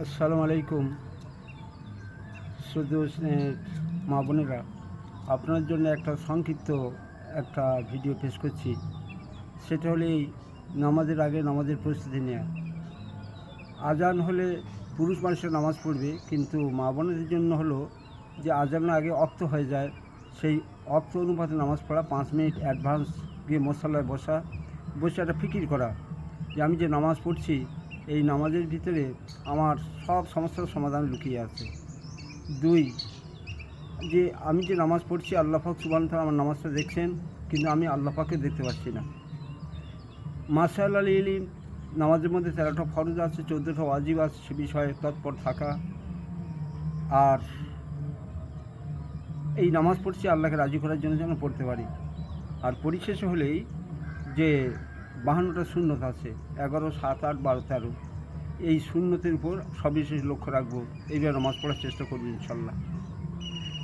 আসসালামু আলাইকুম। শুধু মা বোনেরা, আপনার জন্য একটা সংক্ষিপ্ত একটা ভিডিও পেশ করছি। সেটা হলো এই নামাজের আগে নামাজের প্রস্তুতি নেওয়া। আজান হলে পুরুষ মানুষের নামাজ পড়বে, কিন্তু মা বোনদের জন্য হলো যে আজানের আগে অক্ত হয়ে যায়, সেই অক্ত অনুপাতে নামাজ পড়া, 5 মিনিট অ্যাডভান্স গিয়ে মশালায় বসে একটা ফিকির করা যে আমি যে নামাজ পড়ছি, এই নামাজের ভিতরে আমার সব সমস্যার সমাধান লুকিয়ে আছে। 2, যে আমি যে নামাজ পড়ছি, আল্লাহ পাক সুবহানাহু ওয়া তাআলা আমার নামাজটা দেখছেন, কিন্তু আমি আল্লাহ পাককে দেখতে পাচ্ছি না। মাশাআল্লাহ ইলম, নামাজের মধ্যে 13টা ফরজ আছে, 14টা ওয়াজিব আছে, সে বিষয়ে তৎপর থাকা। আর এই নামাজ পড়ছি আল্লাহকে রাজি করার জন্য যেন পড়তে পারি। আর পরিশেষে হলেই যে 52টা সুন্নত আছে, 11, 7, 8, 12, 13, এই সুন্নতের উপর সবিশেষ লক্ষ্য রাখবো। এইভাবে নামাজ পড়ার চেষ্টা করবো ইনশাল্লাহ।